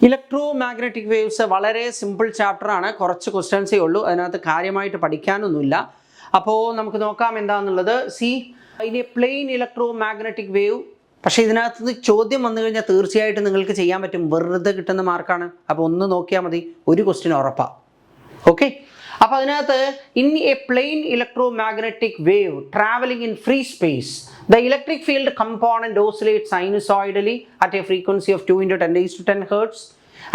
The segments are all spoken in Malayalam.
ഇലക്ട്രോ മാഗ്നറ്റിക് വേവ്സ് വളരെ സിമ്പിൾ ചാപ്റ്റർ ആണ്. കുറച്ച് ക്വസ്റ്റ്യൻസേ ഉള്ളൂ, അതിനകത്ത് കാര്യമായിട്ട് പഠിക്കാനൊന്നുമില്ല. അപ്പോൾ നമുക്ക് നോക്കാം എന്താണെന്നുള്ളത്. ഇനി പ്ലെയിൻ ഇലക്ട്രോ മാഗ്നറ്റിക് വേവ്, പക്ഷേ ഇതിനകത്ത് നിന്ന് ചോദ്യം വന്നു കഴിഞ്ഞാൽ തീർച്ചയായിട്ടും നിങ്ങൾക്ക് ചെയ്യാൻ പറ്റും. വെറുതെ കിട്ടുന്ന മാർക്കാണ്. അപ്പോൾ ഒന്ന് നോക്കിയാൽ മതി, ഒരു ക്വസ്റ്റ്യൻ ഉറപ്പാണ്. ഓക്കെ, അപ്പോൾ അതിനകത്ത് in a plane electromagnetic wave travelling in free space the electric field component oscillates sinusoidally at a frequency of 2 × 10⁻10 Hz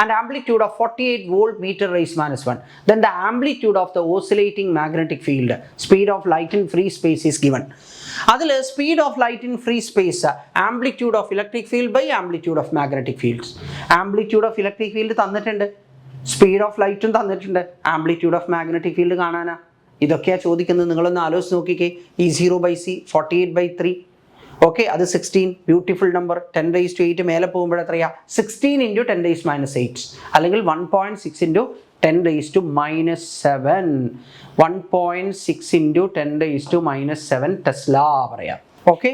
and amplitude of 48 volt meter raised -1. Then the amplitude of the oscillating magnetic field, speed of light in free space is given. അതിൽ speed of light in free space, amplitude of electric field by amplitude of magnetic fields. Amplitude of electric field തന്നിട്ടുണ്ട്, സ്പീഡ് ഓഫ് ലൈറ്റും തന്നിട്ടുണ്ട്, ആംപ്ലിറ്റ്യൂഡ് ഓഫ് മാഗ്നറ്റിക് ഫീൽഡ് കാണാനാ. ഇതൊക്കെയാണ് ചോദിക്കുന്നത്. നിങ്ങളൊന്ന് ആലോചിച്ച് നോക്കിക്കേ. E0/c 48/3. ഓക്കെ, അത് 16, ബ്യൂട്ടിഫുൾ നമ്പർ. 10⁻8 മേലെ പോകുമ്പോൾ എത്രയാ? 16 × 10⁻8, അല്ലെങ്കിൽ 1.6 × 10⁻7. 1.6 × 10⁻7 ടെസ്ല പറയാം. ഓക്കെ,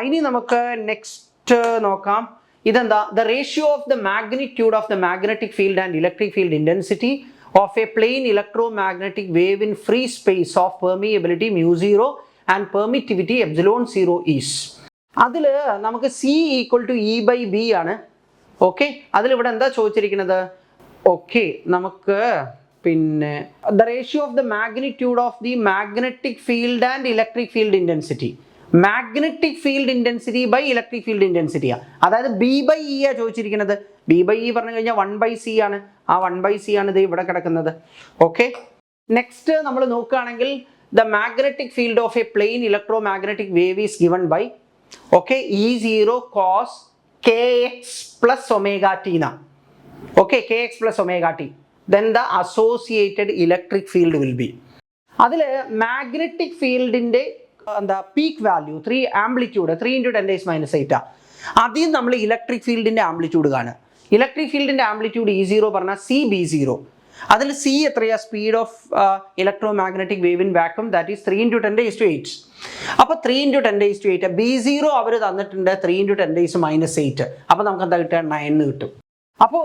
ഇനി നമുക്ക് നെക്സ്റ്റ് നോക്കാം. ഇതെന്താ? The ratio of the magnitude of the magnetic field and electric field intensity of a plane electromagnetic wave in free space of permeability μ0 and permittivity ε0 is. അതിൽ നമുക്ക് C = E/B ആണ്. ഓക്കെ, അതിലിവിടെ എന്താ ചോദിച്ചിരിക്കുന്നത്? ഓക്കെ, നമുക്ക് പിന്നെ the ratio of the magnitude of the magnetic field and electric field intensity, magnetic field intensity by electric field ഇന്റൻസിറ്റിയാ. അതായത് B/E ആ ചോദിച്ചിരിക്കുന്നത്. B/E പറഞ്ഞു കഴിഞ്ഞാൽ 1/c ആണ്. ആ 1/c ആണ് ഇത് ഇവിടെ കിടക്കുന്നത്. ഓക്കെ, നെക്സ്റ്റ് നമ്മൾ നോക്കുകയാണെങ്കിൽ the magnetic field of a plane electromagnetic wave is given by E0 cos kx plus omega t na. Okay, kx plus omega t. Then the associated electric field will be. അതിൽ മാഗ്നറ്റിക് ഫീൽഡിന്റെ എന്താ പീക്ക് വാല്യൂ 3 ആംപ്ലിറ്റ്യൂഡ് 3 × 10⁻8. അതിൽ നമ്മൾ ഇലക്ട്രിക് ഫീൽഡിന്റെ ആംപ്ലിറ്റ്യൂഡ് കാണുക. ഇലക്ട്രിക് ഫീൽഡിന്റെ ആംപ്ലിറ്റ്യൂഡ് E0 പറഞ്ഞാൽ CB0. അതിൽ C എത്രയാ? Speed of electro magnetic wave in vacuum, that is 3 × 10⁸. അപ്പോൾ 3 × 10⁸. B0 അവർ തന്നിട്ടുണ്ട് 3 × 10⁻8. അപ്പോൾ നമുക്ക് എന്താ കിട്ടുക? 9 കിട്ടും. അപ്പോൾ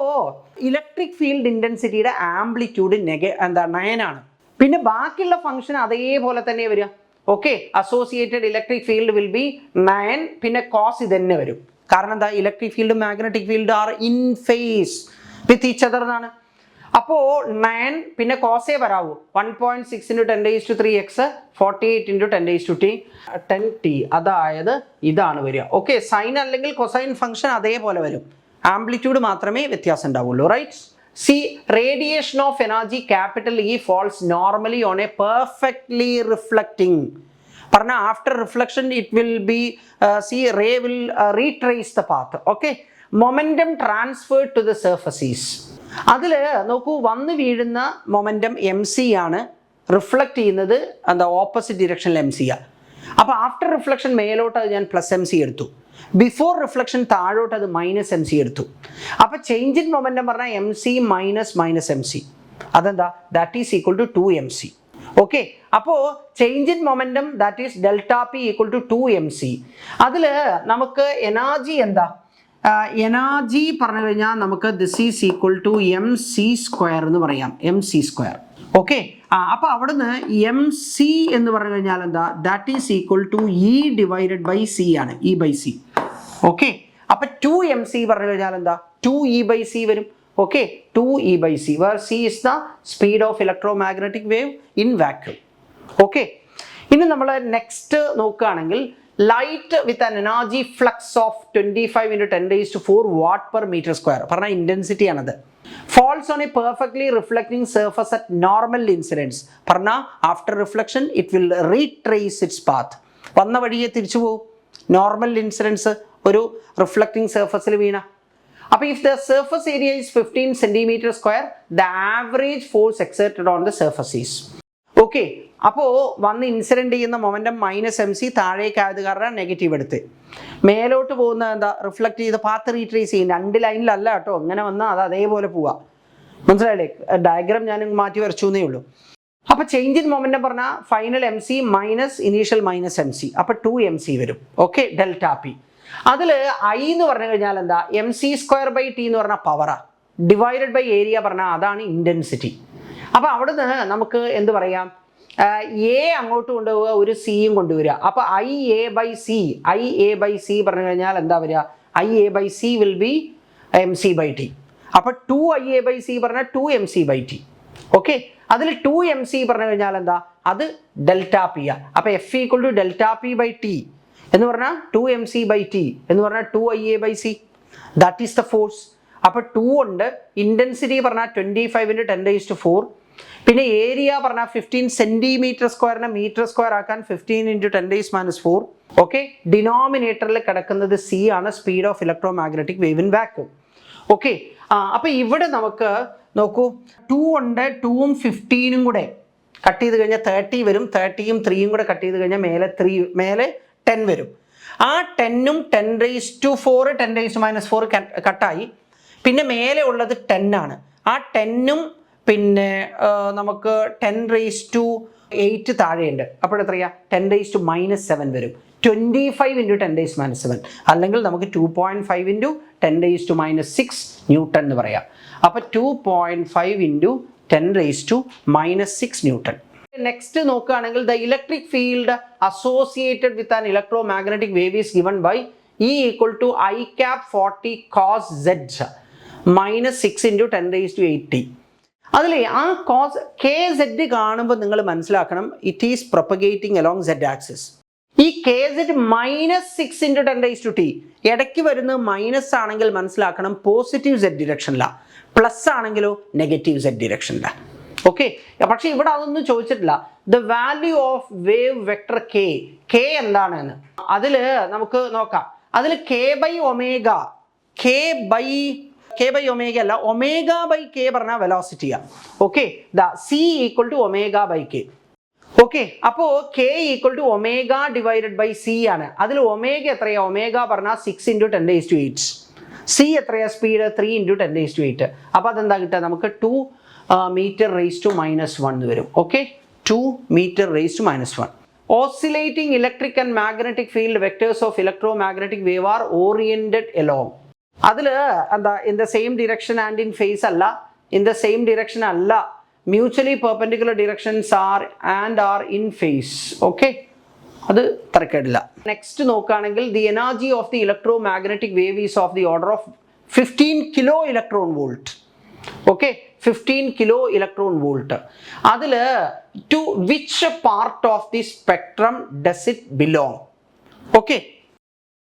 ഇലക്ട്രിക് ഫീൽഡ് ഇന്റൻസിറ്റിയുടെ ആംപ്ലിറ്റ്യൂഡ് 9 ആണ്. പിന്നെ ബാക്കിയുള്ള ഫംഗ്ഷൻ അതേപോലെ തന്നെ വരിക. Okay, associated electric field will be 9, പിന്നെ കോസ് ഇത് തന്നെ വരും. കാരണം എന്താ? ഇലക്ട്രിക് ഫീൽഡും magnetic field R in face with each other എന്നാണ്. അപ്പോൾ 9 പിന്നെ കോസേ വരാവൂ. 1.6 × 10⁻3x 48 × 10t, അതായത് ഇതാണ് വരിക. ഓക്കെ, സൈൻ അല്ലെങ്കിൽ കൊസൈൻ ഫംഗ്ഷൻ അതേപോലെ വരും, ആംപ്ലിറ്റ്യൂഡ് മാത്രമേ വ്യത്യാസം ഉണ്ടാവുള്ളൂ. Right. See, radiation of energy capital E falls normally on a perfectly reflecting. Parna after reflection it will be ray will retrace the path. Okay, momentum transferred to the surfaces. അതിൽ നോക്കൂ, വന്ന് വീഴുന്ന മൊമെന്റം mc ആണ്, റിഫ്ലക്ട് ചെയ്യുന്നത് എന്താ ഓപ്പോസിറ്റ് ഡിറക്ഷനിൽ mc ആ. അപ്പോൾ ആഫ്റ്റർ റിഫ്ലക്ഷൻ മേലോട്ട് അത് ഞാൻ +mc എടുത്തു, ബിഫോർ റിഫ്ലക്ഷൻ താഴോട്ട് അത് -mc എടുത്തു. അപ്പോൾ ചേഞ്ച് ഇൻ മൊമെന്റം പറഞ്ഞാൽ mc -mc. അതെന്താ? That is equal to 2mc. Okay, അപ്പോൾ change in momentum that is ΔP = 2mc. അതിൽ നമുക്ക് എനർജി എന്താ? എനർജി പറഞ്ഞു കഴിഞ്ഞാൽ നമുക്ക് this is equal to mc² എന്ന് പറയാം, mc². ഓക്കെ, അപ്പോൾ അവിടുന്ന് mc എന്ന് പറഞ്ഞു കഴിഞ്ഞാൽ എന്താ? That is equal to E/c ആണ്, E/c. ഓക്കെ, അപ്പൊ 2mc പറഞ്ഞു കഴിഞ്ഞാൽ എന്താ? 2E/c വരും. Okay, 2E/c, where c is the speed of electromagnetic wave in vacuum. Okay, ഇനി നമ്മൾ നെക്സ്റ്റ് നോക്കുകയാണെങ്കിൽ light with an energy flux of 25 × 10⁻4 Watt/m². പറഞ്ഞ ഇന്റൻസിറ്റി ആണത്. falls on a perfectly reflecting surface at normal incidence. പറഞ്ഞ after reflection it will retrace it's path. വന്ന വഴിയെ തിരിച്ചു പോകും. നോർമൽ ഇൻസിഡൻസ് ഒരു റിഫ്ലക്റ്റിംഗ് സർഫസിൽ വീണ. അപ്പോൾ if the surface area is 15 cm², the average force exerted on the surface is. Okay, അപ്പോൾ വന്ന് ഇൻസിഡന്റ് ചെയ്യുന്ന മൊമെന്റം -mc, താഴേക്കായത് കാരണം നെഗറ്റീവ് എടുത്ത്, മേലോട്ട് പോകുന്ന എന്താ? റിഫ്ലക്ട് ചെയ്ത് പാത്ത് റീട്രേസ് ചെയ്യും. 2 ലൈനിലല്ല കേട്ടോ, ഇങ്ങനെ വന്നാൽ അത് അതേപോലെ പോവാ. മനസ്സിലായില്ലേ? ഡയഗ്രാം ഞാൻ മാറ്റി വരച്ചു എന്നേ ഉള്ളൂ. അപ്പോൾ ചേഞ്ച് ഇൻ മൊമെന്റം പറഞ്ഞാൽ final mc minus initial -mc, അപ്പോൾ 2mc വരും. Okay, ΔP. അതിൽ I എന്ന് പറഞ്ഞു കഴിഞ്ഞാൽ എന്താ? mc² /t എന്ന് പറഞ്ഞാൽ പവറാ. ഡിവൈഡഡ് ബൈ ഏരിയ പറഞ്ഞാൽ അതാണ് ഇൻറ്റൻസിറ്റി. അപ്പോൾ അവിടുന്ന് നമുക്ക് എന്ത് പറയാം, എ അങ്ങോട്ട് കൊണ്ടുപോവുക, ഒരു സിയും കൊണ്ടുവരിക. അപ്പോൾ IA by C പറഞ്ഞു കഴിഞ്ഞാൽ എന്താ വരിക, IA by C will be MC/T. അപ്പോൾ 2IA by C പറഞ്ഞാൽ 2MC/T. ഓക്കെ, അതിൽ 2MC പറഞ്ഞു കഴിഞ്ഞാൽ എന്താ, അത് ഡെൽറ്റ പി ആ. അപ്പോൾ F equal to delta P by T എന്ന് പറഞ്ഞാൽ 2MC/T എന്ന് പറഞ്ഞാൽ 2IA by C. That is the force. അപ്പോൾ 2 ഉണ്ട്, ഇൻറ്റൻസിറ്റി പറഞ്ഞാൽ 25 × 10⁴, പിന്നെ ഏരിയ പറഞ്ഞാൽ 15 സെൻറ്റിമീറ്റർ സ്ക്വയറിനെ മീറ്റർ സ്ക്വയർ ആക്കാൻ 15 × 10⁻⁴. ഓക്കെ, ഡിനോമിനേറ്ററിൽ കിടക്കുന്നത് C ആണ്, speed of electro magnetic wave in vacuum. Okay, അപ്പോൾ ഇവിടെ നമുക്ക് നോക്കൂ, 2 ഉണ്ട്, 2ഉം 15ഉം കൂടെ കട്ട് ചെയ്ത് കഴിഞ്ഞാൽ 30 വരും, 30ഉം 3ഉം കൂടെ കട്ട് ചെയ്ത് കഴിഞ്ഞാൽ മേലെ 10 വരും. ആ 10ഉം 10⁴, 10⁻⁴ കട്ടായി. പിന്നെ മേലെ ഉള്ളത് 10 ആണ്. ആ 10ഉം പിന്നെ നമുക്ക് 10⁸ താഴെയുണ്ട്. അപ്പോൾ എത്രയാ, 10⁻⁻7 വരും. 25 × 10⁻⁷, അല്ലെങ്കിൽ നമുക്ക് 2.5 × 10⁻⁻6 ന്യൂട്ടൺ എന്ന് പറയാം. അപ്പോൾ 2.5 × 10⁻⁻6 ന്യൂട്ടൺ. നെക്സ്റ്റ് നോക്കുകയാണെങ്കിൽ the electric field associated with an electromagnetic wave is given by E = I cap 40 cos Z -6 × 10⁸ അതിൽ ആ കോസ് KZ കാണുമ്പോൾ നിങ്ങൾ മനസ്സിലാക്കണം, it is propagating along Z axis. ഈ KZ -6 × 10⁻⁷ ഇടയ്ക്ക് വരുന്നത് മൈനസ് ആണെങ്കിൽ മനസ്സിലാക്കണം പോസിറ്റീവ് Z ഡിറക്ഷനിലാണ്, പ്ലസ് ആണെങ്കിലോ നെഗറ്റീവ് Z ഡിറക്ഷനിലാണ്. ഓക്കെ, പക്ഷെ ഇവിടെ അതൊന്നും ചോദിച്ചിട്ടില്ല. The value of wave vector K എന്താണെന്ന് അതിൽ നമുക്ക് നോക്കാം. അതിൽ K/ω അല്ല, ω/K പറഞ്ഞാൽ വെലോസിറ്റിയാണ്. Okay, C = ω/K. ഓക്കെ, അപ്പോൾ K = ω/C ആണ്. അതിൽ ω എത്രയാ, ω പറഞ്ഞാൽ 6 × 10⁸. C എത്രയാ സ്പീഡ്, 3 × 10⁸. അപ്പോൾ അതെന്താ കിട്ടുക, നമുക്ക് 2 m⁻⁻1 വരും. Okay, 2 m⁻⁻1. Oscillating electric and magnetic field vectors of electromagnetic wave are oriented along. അതിൽ എന്താ, in the same direction and in phase അല്ല, ഇൻ ദ സെയിം ഡിറക്ഷൻ അല്ല, mutually perpendicular directions are in phase. Okay, അത് തരക്കേടില്ല. നെക്സ്റ്റ് നോക്കുകയാണെങ്കിൽ the energy of the electromagnetic wave is of the order of 15 kilo electron volt. Okay, 15 kilo electron volt. അതിൽ to which part of the spectrum does it belong? Okay,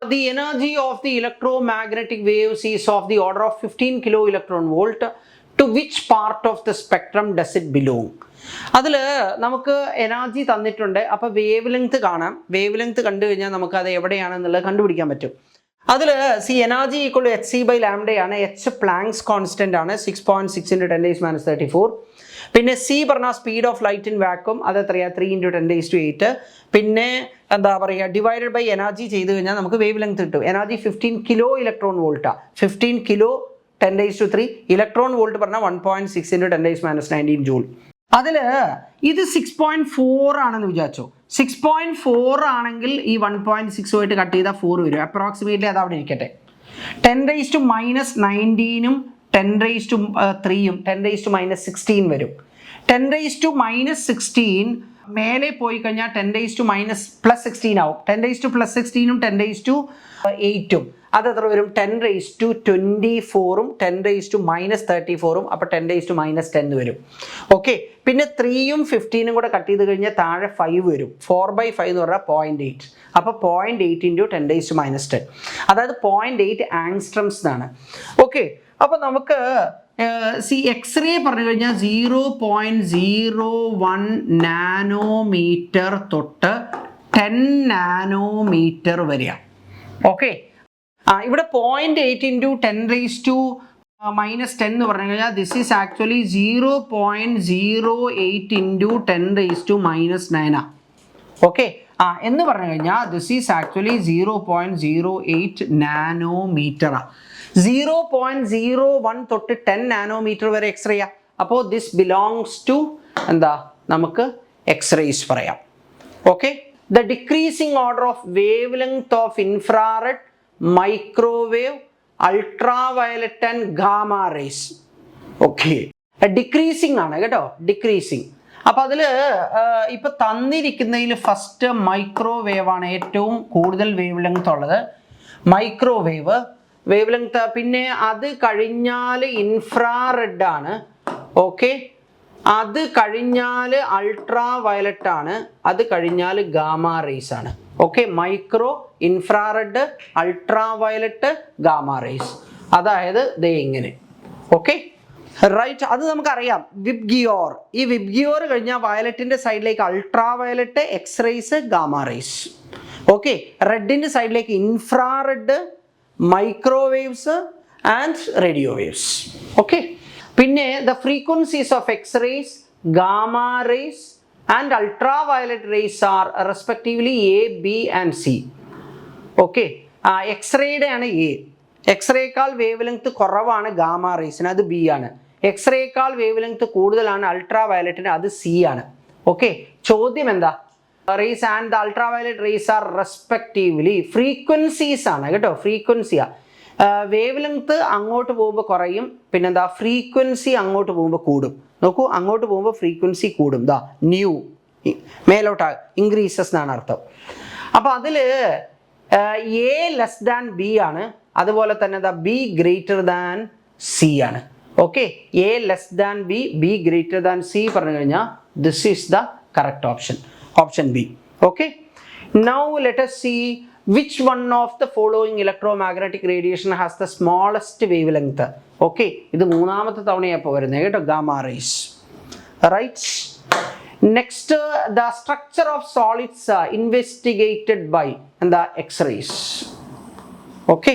the energy of the electromagnetic waves is of the order of 15 kilo electron volt. To which part of the spectrum does it belong? അതിൽ നമുക്ക് എനർജി തന്നിട്ടുണ്ട്. അപ്പോൾ വേവ് ലെങ്ത് കാണാം. വേവ് ലെങ്ത് കണ്ടു കഴിഞ്ഞാൽ നമുക്ക് അത് എവിടെയാണെന്നുള്ളത് കണ്ടുപിടിക്കാൻ പറ്റും. അതിൽ എനർജി = hc/λ ആണ്. H പ്ലാങ്ക്സ് കോൺസ്റ്റന്റ് ആണ്, 6.6 × 10⁻34. പിന്നെ C പറഞ്ഞാൽ speed of light in vacuum, അത് എത്രയാ, 3 × 10⁸. പിന്നെ എന്താ പറയുക, ഡിവൈഡഡ് ബൈ എനർജി ചെയ്ത് കഴിഞ്ഞാൽ നമുക്ക് വേവ് ലെങ്ത് കിട്ടും. എനർജി 15 കിലോ ഇലക്ട്രോൺ വോൾട്ടാണ്. 15 കിലോ 10⁻3 ഇലക്ട്രോൺ വോൾട്ട് പറഞ്ഞാൽ 1.6 × 10⁻19 ജൂൾ. അതിൽ ഇത് 6.4 ആണെന്ന് വിചാരിച്ചോ. 6.4 ആണെങ്കിൽ ഈ 1.6 ആയിട്ട് കട്ട് ചെയ്താൽ 4 വരും. അപ്രോക്സിമേറ്റ്ലി അത് അവിടെ ഇരിക്കട്ടെ. 10⁻⁻19ഉം 10⁻3ഉം 10⁻⁻16 വരും. 10⁻⁻16 മേലെ പോയി കഴിഞ്ഞാൽ 10⁻+16 ആവും. 10⁻+16ഉം 10⁻8ഉം അത് എത്ര വരും, 10⁻24ഉം 10⁻−34ഉം. അപ്പോൾ 10⁻−10 വരും. ഓക്കെ, പിന്നെ 3ഉം 15ഉം കൂടെ കട്ട് ചെയ്ത് കഴിഞ്ഞാൽ താഴെ 5 വരും. 4/5 എന്ന് പറഞ്ഞാൽ 0.8. അപ്പോൾ 0.8 × 10⁻−10, അതായത് 0.8 ആങ്സ്ട്രംസ് എന്നാണ്. ഓക്കെ, അപ്പോൾ നമുക്ക് എക്സ്റേ പറഞ്ഞു കഴിഞ്ഞാൽ 0.01 നാനോമീറ്റർ തൊട്ട് 10 നാനോമീറ്റർ വരെയാണ്. ഓക്കെ, ഇവിടെ 0.8 × 10⁻−10 എന്ന് പറഞ്ഞു കഴിഞ്ഞാൽ ദിസ് ഈസ് ആക്ച്വലി 0.08 × 10⁻−9. ഓക്കെ, എന്ന് പറഞ്ഞു കഴിഞ്ഞാൽ ദിസ് ഈസ് ആക്ച്വലി 0.08 നാനോമീറ്ററാണ്. 0.01 തൊട്ട് 10 നാനോമീറ്റർ വരെ എക്സ്റേ. അപ്പോൾ ദിസ് ബിലോങ്സ് ടു എന്താ, നമുക്ക് എക്സ്റേസ് പറയാം. Okay, the decreasing order of wavelength of infrared, microwave ultraviolet and gamma rays. Okay, decreasing ആണ് കേട്ടോ, ഡിക്രീസിങ്. അപ്പം അതിൽ ഇപ്പം തന്നിരിക്കുന്നതിൽ ഫസ്റ്റ് മൈക്രോവേവ് ആണ് ഏറ്റവും കൂടുതൽ വേവ് ലെങ്ത് ഉള്ളത്. മൈക്രോവേവ് വേവ് ലെങ്ത്, പിന്നെ അത് കഴിഞ്ഞാൽ ഇൻഫ്രാറെഡ് ആണ്. ഓക്കെ, അത് കഴിഞ്ഞാൽ അൾട്രാ വയലറ്റ് ആണ്, അത് കഴിഞ്ഞാൽ ഗാമ റേസ് ആണ്. Okay, micro, infrared, ultra violet, gamma rays, അതായത് ദേ ഇങ്ങനെ. ഓക്കെ റൈറ്റ്, അത് നമുക്കറിയാം. വിബ്ഗിയോർ, ഈ വിബ്ഗിയോർ കഴിഞ്ഞാൽ വയലറ്റിൻ്റെ സൈഡിലേക്ക് ultraviolet, X rays, gamma rays. Okay, റെഡിൻ്റെ സൈഡിലേക്ക് infrared, microwaves and radio waves. Okay, പിന്നെ the frequencies of X rays, gamma rays and ultraviolet rays are respectively A, B and C. Okay, എക്സ്റേയുടെ ആണ് എ, എക്സ്റേക്കാൾ വേവ് ലെങ്ത് കുറവാണ് ഗാമ റേസിന്, അത് ബി ആണ്. എക്സ്റേക്കാൾ വേവ് ലെങ്ത് കൂടുതലാണ് അൾട്രാ വയലറ്റിന്, അത് സി ആണ്. ഓക്കെ, ചോദ്യം എന്താ? Rays and the ultraviolet rays are respectively, frequencies ആണ് കേട്ടോ, ഫ്രീക്വൻസിയാ. വേവ് ലെങ്ത് അങ്ങോട്ട് പോകുമ്പോൾ കുറയും, പിന്നെന്താ ഫ്രീക്വൻസി അങ്ങോട്ട് പോകുമ്പോൾ കൂടും. നോക്കൂ, അങ്ങോട്ട് പോകുമ്പോൾ ഫ്രീക്വൻസി കൂടും, ദാ ന്യൂ, മേലോട്ട് ഇൻക്രീസസ് എന്നാണ് അർത്ഥം. അപ്പോൾ അതിൽ എ ലെസ് ദാൻ ബി ആണ്, അതുപോലെ തന്നെ ദാ ബി ഗ്രേറ്റർ ദാൻ സി ആണ്. Okay, A less than B, be greater than C പറഞ്ഞു കഴിഞ്ഞാൽ this is the correct option, option B. Okay, now let us see which one of the following electromagnetic radiation has the smallest wavelength. Okay, ഇത് മൂന്നാമത്തെ തവണയപ്പോൾ വരുന്നത് കേട്ടോ, gamma rays. Right, next the structure of solids investigated by എന്താ, എക്സ് റേസ്. ഓക്കെ.